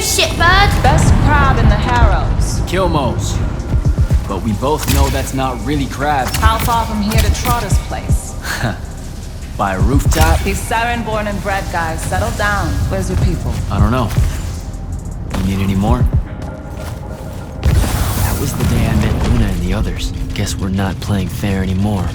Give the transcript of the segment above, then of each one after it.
shitbird! Best crab in the Harrows. Kilmos. But we both know that's not really crab. How far from here to Trotter's place? By a rooftop? These Siren born and bred guys, settle down. Where's your people? I don't know. You need any more? That was the day I met Luna and the others. Guess we're not playing fair anymore.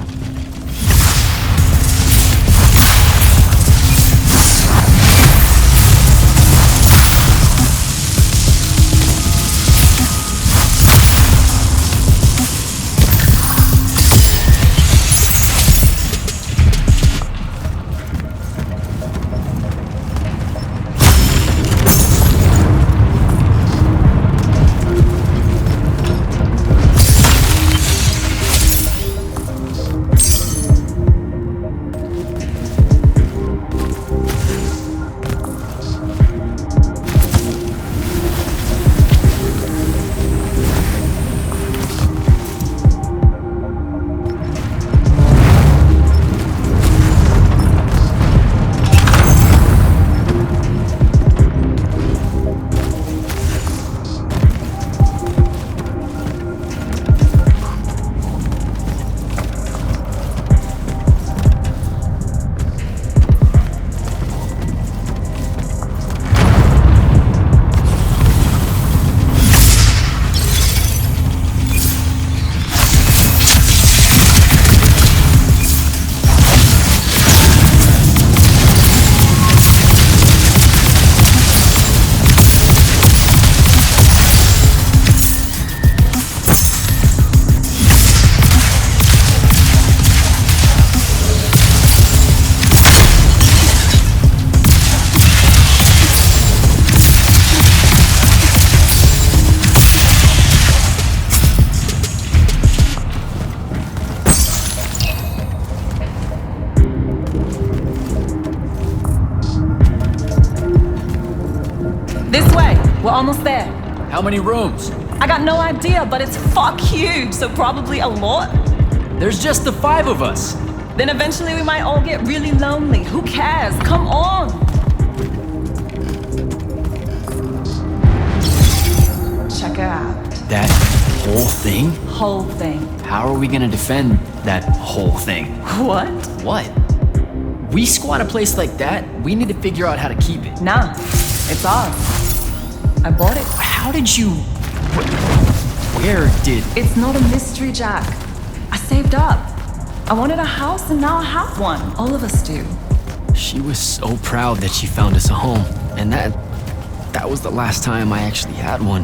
We're almost there. How many rooms? I got no idea, but it's fuck huge, so probably a lot. There's just the 5 of us. Then eventually we might all get really lonely. Who cares? Come on! Check it out. That whole thing? Whole thing. How are we gonna defend that whole thing? What? What? We squat a place like that, we need to figure out how to keep it. Nah, it's ours. I bought it. How did you... Where did... It's not a mystery, Jack. I saved up. I wanted a house and now I have one. All of us do. She was so proud that she found us a home. And that was the last time I actually had one.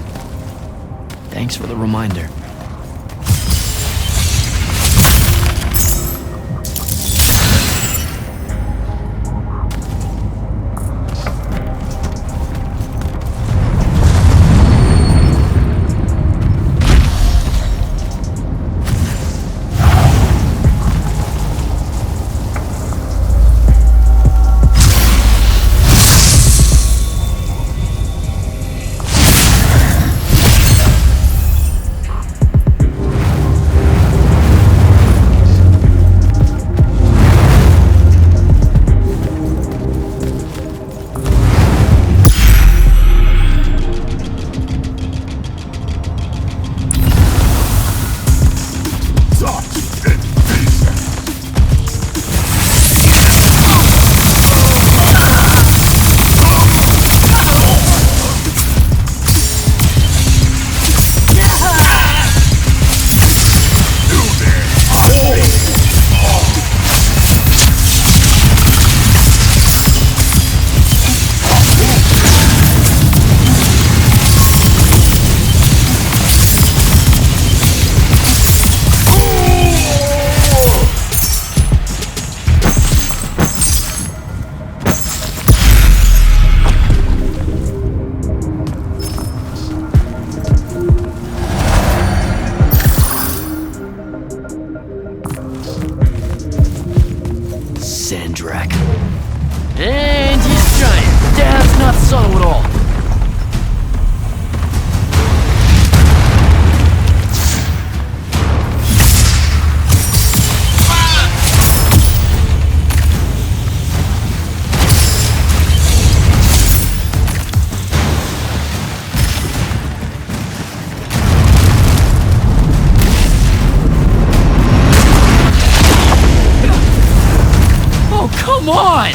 Thanks for the reminder. And he's giant. That's not subtle at all. Come on!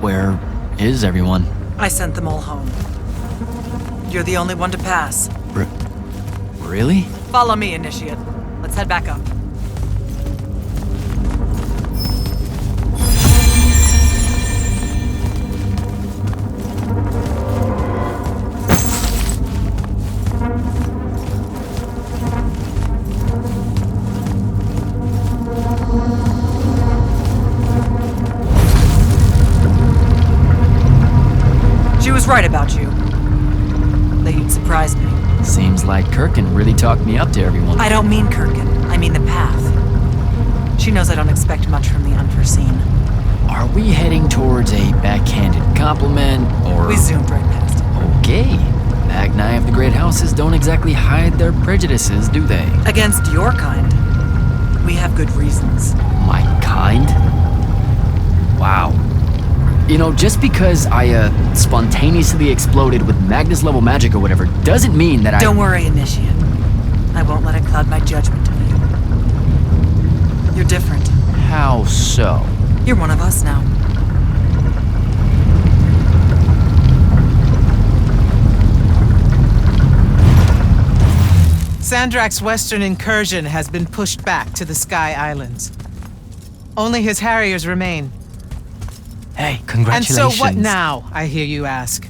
Where is everyone? I sent them all home. You're the only one to pass. Really? Follow me, Initiate. Let's head back up. She was right about you. That you'd surprise me. Seems like Kirkin really talked me up to everyone. I don't mean Kirkin. I mean the path. She knows I don't expect much from the unforeseen. Are we heading towards a backhanded compliment, or...? We zoomed right past it. Okay. Magni of the Great Houses don't exactly hide their prejudices, do they? Against your kind. We have good reasons. My kind? Wow. You know, just because I, spontaneously exploded with Magnus-level magic or whatever, doesn't mean that Don't worry, Initiate. I won't let it cloud my judgment of you. You're different. How so? You're one of us now. Sandrak's western incursion has been pushed back to the Sky Islands. Only his Harriers remain. Hey, congratulations. And so what now, I hear you ask?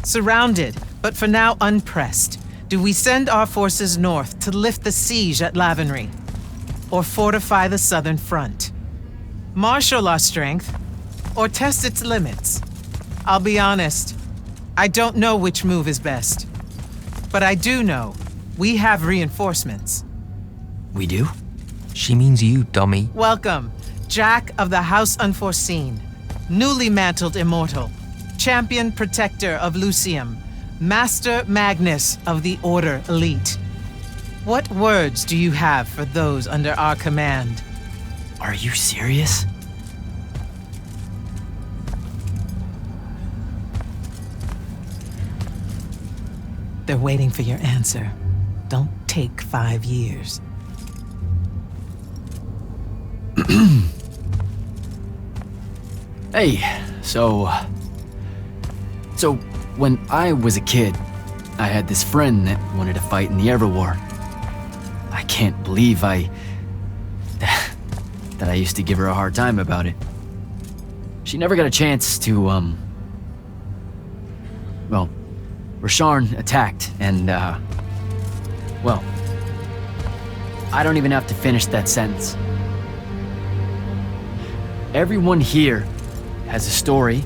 Surrounded, but for now unpressed, do we send our forces north to lift the siege at Lavenry? Or fortify the southern front? Marshal our strength, or test its limits? I'll be honest, I don't know which move is best. But I do know we have reinforcements. We do? She means you, dummy. Welcome, Jack of the House Unforeseen. Newly mantled Immortal, Champion Protector of Lucium, Master Magnus of the Order Elite. What words do you have for those under our command? Are you serious? They're waiting for your answer. Don't take 5 years. Hey, so when I was a kid, I had this friend that wanted to fight in the Everwar. I can't believe that I used to give her a hard time about it. She never got a chance to, well, Rasharn attacked, and, well, I don't even have to finish that sentence. Everyone here has a story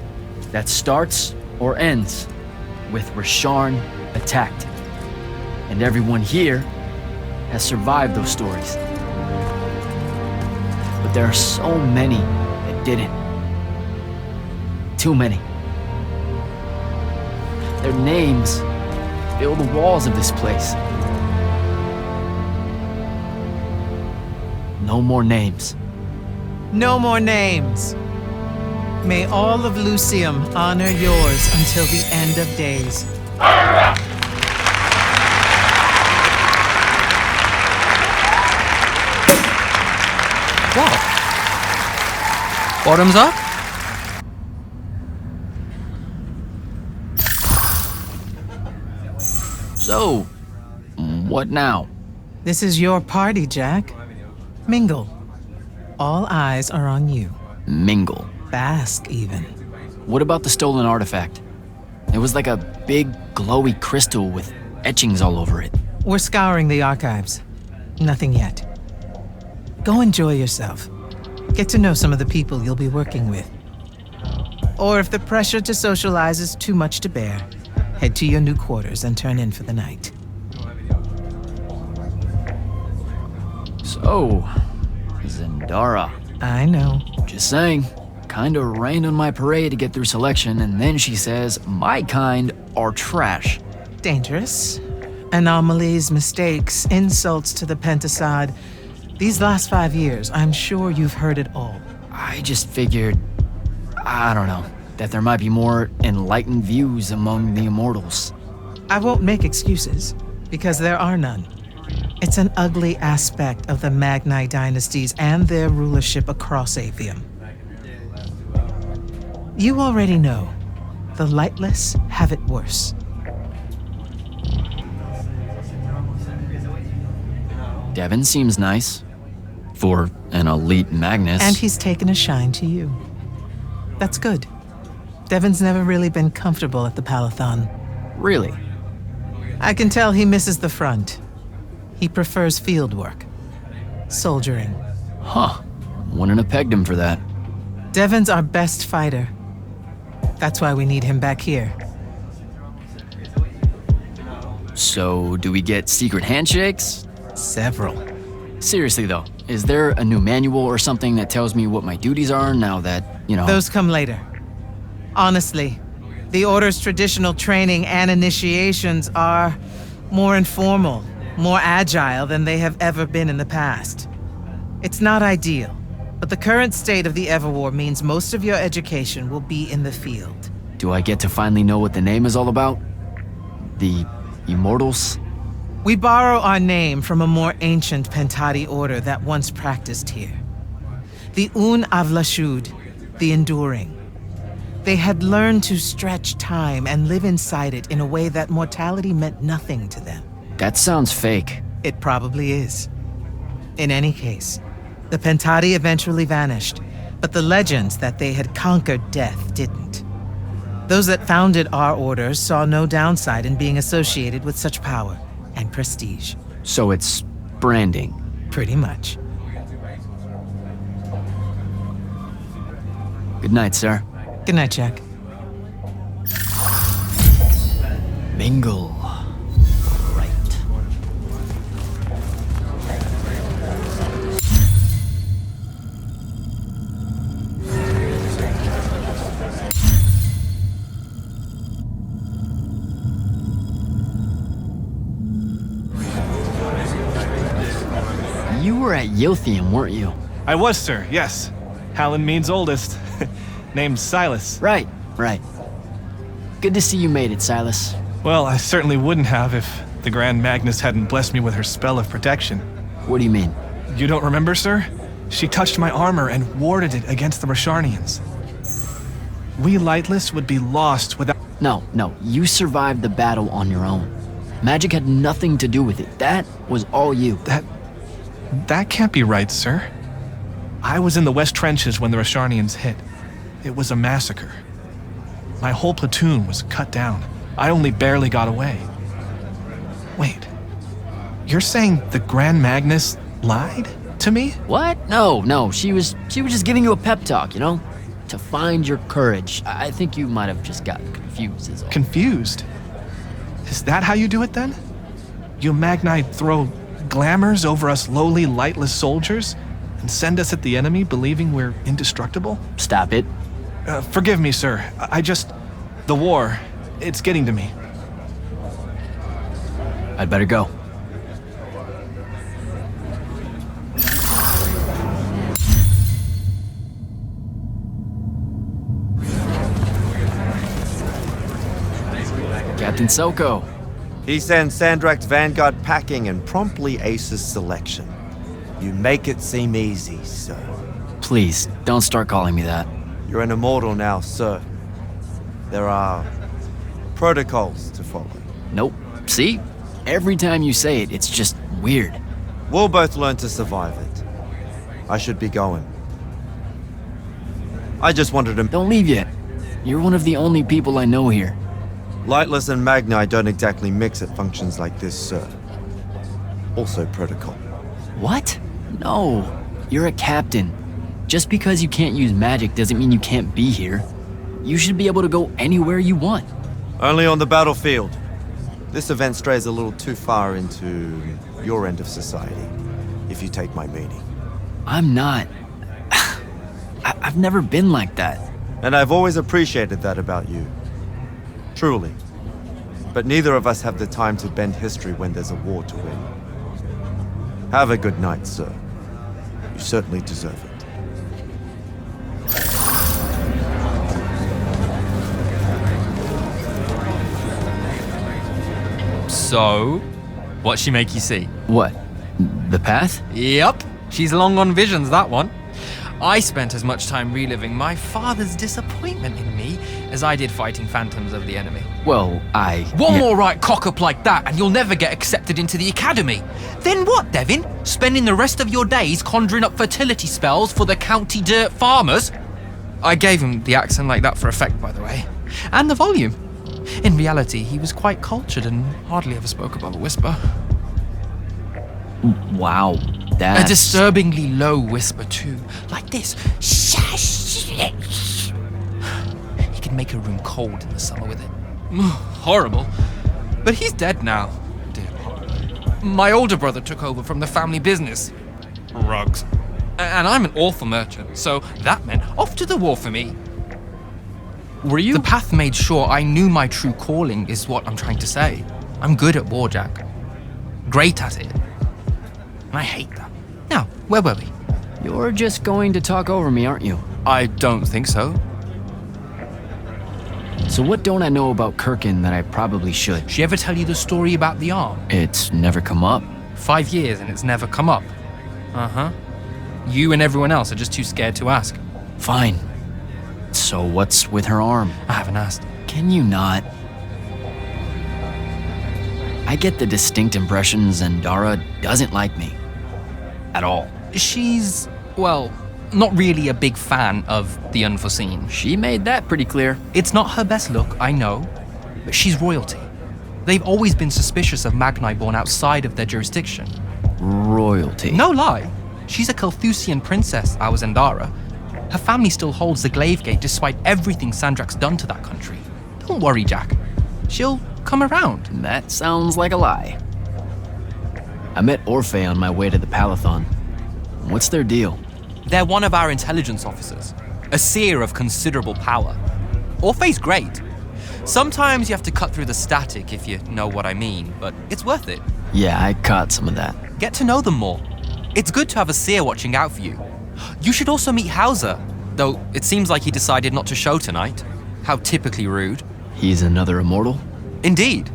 that starts or ends with Rasharn attacked. And everyone here has survived those stories. But there are so many that didn't. Too many. Their names fill the walls of this place. No more names. No more names. May all of Lucium honor yours until the end of days. What? Bottoms up? So, what now? This is your party, Jack. Mingle. All eyes are on you. Mingle. Bask, even. What about the stolen artifact? It was like a big, glowy crystal with etchings all over it. We're scouring the archives. Nothing yet. Go enjoy yourself. Get to know some of the people you'll be working with. Or if the pressure to socialize is too much to bear, head to your new quarters and turn in for the night. So, Zendara. I know. Just saying. Kinda rained on my parade to get through selection, and then she says my kind are trash. Dangerous. Anomalies, mistakes, insults to the Pentasod. These last 5 years, I'm sure you've heard it all. I just figured, I don't know, that there might be more enlightened views among the Immortals. I won't make excuses, because there are none. It's an ugly aspect of the Magni dynasties and their rulership across Aveum. You already know, the lightless have it worse. Devin seems nice. For an elite Magnus. And he's taken a shine to you. That's good. Devon's never really been comfortable at the Palathon. Really? I can tell he misses the front. He prefers field work. Soldiering. Huh. Wouldn't have pegged him for that. Devon's our best fighter. That's why we need him back here. So, do we get secret handshakes? Several. Seriously though, is there a new manual or something that tells me what my duties are now that, Those come later. Honestly, the Order's traditional training and initiations are more informal, more agile than they have ever been in the past. It's not ideal, but the current state of the Everwar means most of your education will be in the field. Do I get to finally know what the name is all about? The Immortals? We borrow our name from a more ancient Pentati order that once practiced here. The Un Avlashud, the Enduring. They had learned to stretch time and live inside it in a way that mortality meant nothing to them. That sounds fake. It probably is. In any case, the Pentati eventually vanished, but the legends that they had conquered death didn't. Those that founded our order saw no downside in being associated with such power and prestige. So it's branding. Pretty much. Good night, sir. Good night, Jack. Mingle. Right. You were at Yilthium, weren't you? I was, sir, yes. Hallen means oldest. Named Silas. Right. Good to see you made it, Silas. Well, I certainly wouldn't have if the Grand Magnus hadn't blessed me with her spell of protection. What do you mean? You don't remember, sir? She touched my armor and warded it against the Rasharnians. We Lightless would be lost without... No, you survived the battle on your own. Magic had nothing to do with it. That was all you. That can't be right, sir. I was in the West Trenches when the Rasharnians hit. It was a massacre. My whole platoon was cut down. I only barely got away. Wait, you're saying the Grand Magnus lied to me? What? No, she was just giving you a pep talk, to find your courage. I think you might have just gotten confused is all. Confused? Is that how you do it then? You Magni throw glamours over us lowly, lightless soldiers and send us at the enemy believing we're indestructible? Stop it. Forgive me, sir. The war, it's getting to me. I'd better go. Captain Soko. He sends Sandrak's vanguard packing and promptly aces selection. You make it seem easy, sir. Please, don't start calling me that. You're an immortal now, sir. There are protocols to follow. Nope. See? Every time you say it, it's just weird. We'll both learn to survive it. I should be going. I just wanted to... Don't leave yet. You're one of the only people I know here. Lightless and Magni don't exactly mix at functions like this, sir. Also protocol. What? No. You're a captain. Just because you can't use magic doesn't mean you can't be here. You should be able to go anywhere you want. Only on the battlefield. This event strays a little too far into your end of society, if you take my meaning. I'm not. I've never been like that. And I've always appreciated that about you. Truly. But neither of us have the time to bend history when there's a war to win. Have a good night, sir. You certainly deserve it. So, what'd she make you see? What? The path? Yup, she's long on visions, that one. I spent as much time reliving my father's disappointment in me as I did fighting phantoms of the enemy. Well, One more right cock-up like that and you'll never get accepted into the academy. Then what, Devin? Spending the rest of your days conjuring up fertility spells for the county dirt farmers? I gave him the accent like that for effect, by the way. And the volume. In reality, he was quite cultured and hardly ever spoke above a whisper. Wow, that's... A disturbingly low whisper too, like this. He could make a room cold in the summer with it. Horrible. But he's dead now. Dear Lord. My older brother took over from the family business. Rugs. And I'm an awful merchant, so that meant off to the war for me. Were you? The path made sure I knew my true calling is what I'm trying to say. I'm good at war, Jack. Great at it. And I hate that. Now, where were we? You're just going to talk over me, aren't you? I don't think so. So what don't I know about Kirkin that I probably should? She ever tell you the story about the arm? It's never come up. 5 years and it's never come up. Uh-huh. You and everyone else are just too scared to ask. Fine. So what's with her arm? I haven't asked. Can you not? I get the distinct impression Zendara doesn't like me. At all. She's, well, not really a big fan of the unforeseen. She made that pretty clear. It's not her best look, I know, but she's royalty. They've always been suspicious of Magni born outside of their jurisdiction. Royalty? No lie. She's a Kelthusian princess, our Zendara. Her family still holds the Glaive Gate despite everything Sandrak's done to that country. Don't worry, Jack. She'll come around. That sounds like a lie. I met Orphe on my way to the Palathon. What's their deal? They're one of our intelligence officers, a seer of considerable power. Orphe's great. Sometimes you have to cut through the static if you know what I mean, but it's worth it. Yeah, I caught some of that. Get to know them more. It's good to have a seer watching out for you. You should also meet Hauser, though it seems like he decided not to show tonight. How typically rude. He's another immortal? Indeed.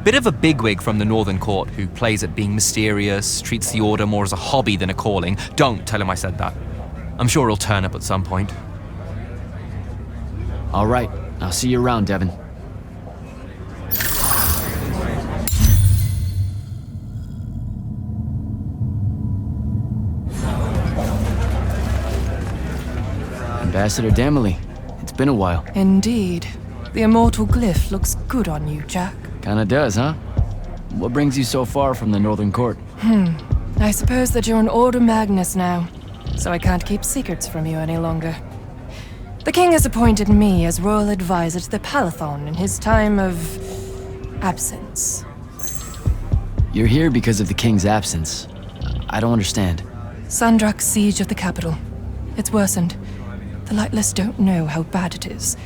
Bit of a bigwig from the Northern Court who plays at being mysterious, treats the Order more as a hobby than a calling. Don't tell him I said that. I'm sure he'll turn up at some point. All right, I'll see you around, Devin. Ambassador Damley, it's been a while. Indeed. The immortal glyph looks good on you, Jack. Kinda does, huh? What brings you so far from the Northern Court? I suppose that you're an Order Magnus now, so I can't keep secrets from you any longer. The king has appointed me as royal advisor to the Palathon in his time of absence. You're here because of the king's absence. I don't understand. Sandrak's siege of the capital. It's worsened. The Lightless don't know how bad it is.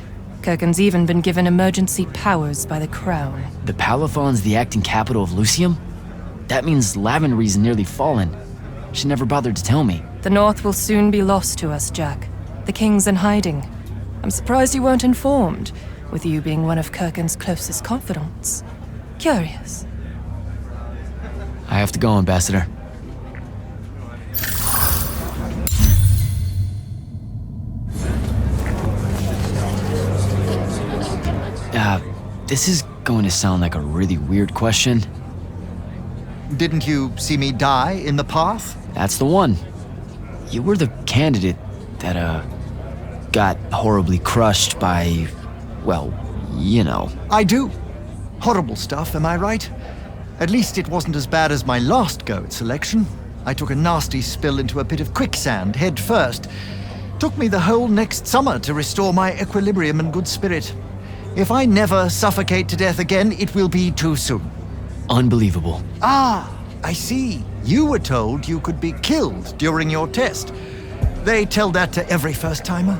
Kirkin's even been given emergency powers by the crown. The Palathon's the acting capital of Lucium? That means Lavenry's nearly fallen. She never bothered to tell me. The North will soon be lost to us, Jack. The king's in hiding. I'm surprised you weren't informed, with you being one of Kirkin's closest confidants. Curious. I have to go, Ambassador. This is going to sound like a really weird question. Didn't you see me die in the path? That's the one. you were the candidate that, got horribly crushed by, well, you know. I do. Horrible stuff, am I right? At least it wasn't as bad as my last go at selection. I took a nasty spill into a pit of quicksand head first. Took me the whole next summer to restore my equilibrium and good spirit. If I never suffocate to death again, it will be too soon. Unbelievable. Ah, I see. You were told you could be killed during your test. They tell that to every first-timer.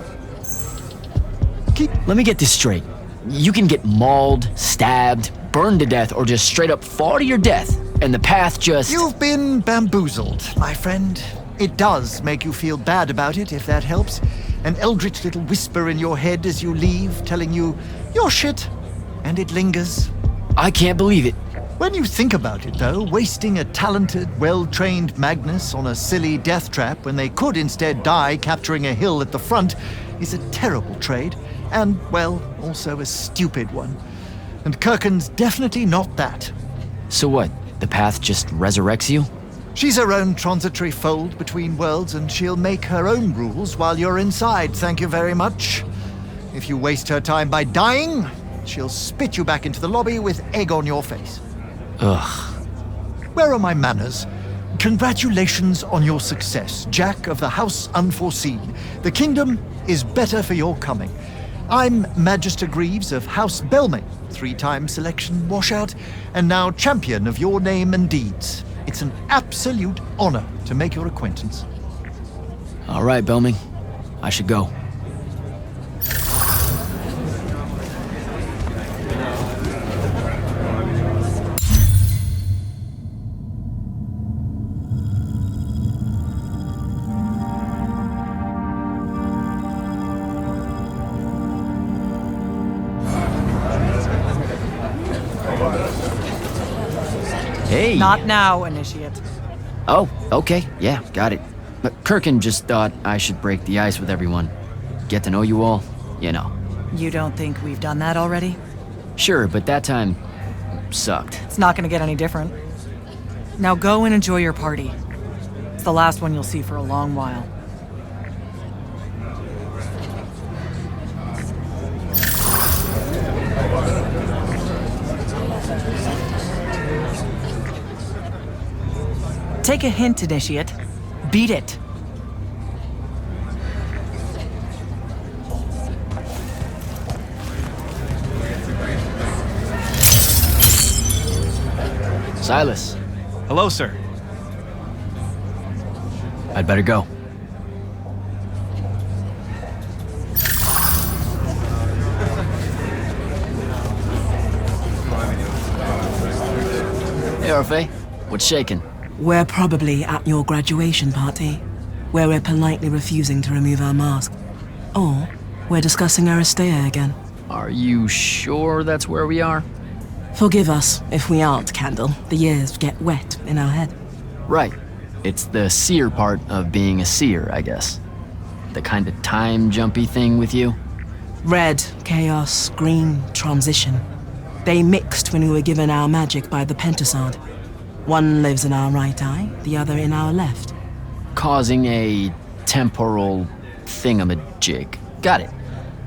Let me get this straight. You can get mauled, stabbed, burned to death, or just straight up fall to your death, and the path just... You've been bamboozled, my friend. It does make you feel bad about it, if that helps. An eldritch little whisper in your head as you leave, telling you, you're shit. And it lingers. I can't believe it. When you think about it, though, wasting a talented, well-trained Magnus on a silly death trap when they could instead die capturing a hill at the front is a terrible trade. And, well, also a stupid one. And Kirkin's definitely not that. So what? The path just resurrects you? She's her own transitory fold between worlds, and she'll make her own rules while you're inside, thank you very much. If you waste her time by dying, she'll spit you back into the lobby with egg on your face. Ugh. Where are my manners? Congratulations on your success, Jack of the House Unforeseen. The kingdom is better for your coming. I'm Magister Greaves of House Belmay, 3-time selection washout, and now champion of your name and deeds. It's an absolute honor to make your acquaintance. All right, Belming. I should go. Hey! Not now, Initiate. Oh, okay. Yeah, got it. But Kirkin just thought I should break the ice with everyone. Get to know you all, you know. You don't think we've done that already? Sure, but that time sucked. It's not gonna get any different. Now go and enjoy your party. It's the last one you'll see for a long while. Take a hint, Initiate. Beat it. Silas, Hello, sir. I'd better go. Hey, Orphe. What's shaking? We're probably at your graduation party, where we're politely refusing to remove our mask. Or we're discussing Aristea again. Are you sure that's where we are? Forgive us if we aren't, Candle. The years get wet in our head. Right. It's the seer part of being a seer, I guess. The kind of time-jumpy thing with you. Red, chaos, green, transition. They mixed when we were given our magic by the Pentasod. One lives in our right eye, the other in our left. Causing a temporal thingamajig. Got it.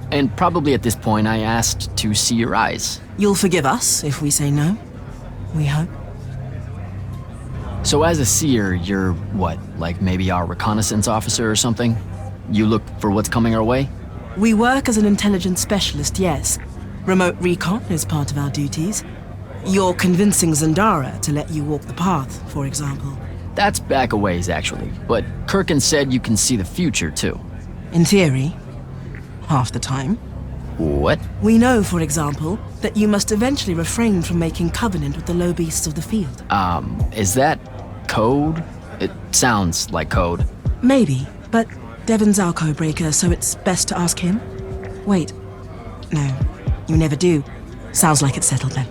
And probably at this point I asked to see your eyes. You'll forgive us if we say no. We hope. So as a seer, you're what, like maybe our reconnaissance officer or something? You look for what's coming our way? We work as an intelligence specialist, yes. Remote recon is part of our duties. You're convincing Zandara to let you walk the path, for example. That's back a ways, actually. But Kirkin said you can see the future, too. In theory. Half the time. What? We know, for example, that you must eventually refrain from making covenant with the low beasts of the field. Is that code? It sounds like code. Maybe, but Devon's our code-breaker, so it's best to ask him. Wait. No, you never do. Sounds like it's settled then.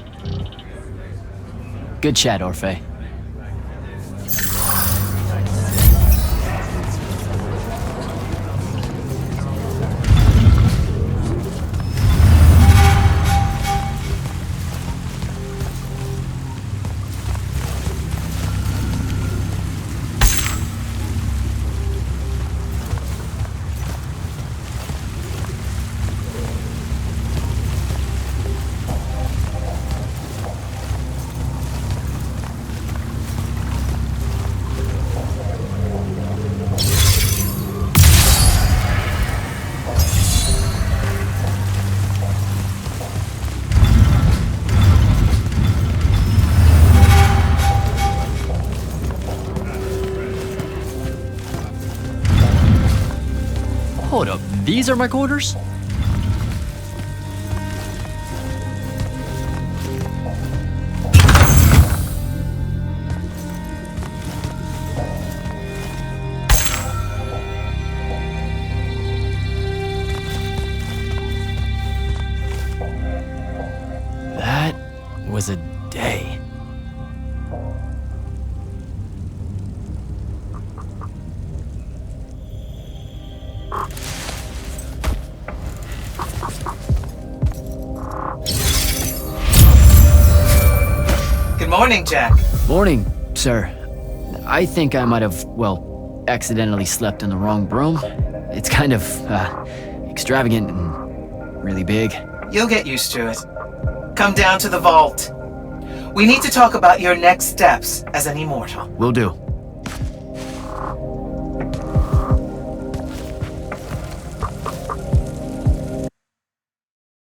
Good chat, Orphe. Hold up, these are my quarters? That was a day. Good morning, Jack. Morning, sir. I think I might have, well, accidentally slept in the wrong room. It's kind of, extravagant and really big. You'll get used to it. Come down to the vault. We need to talk about your next steps as an immortal. Will do.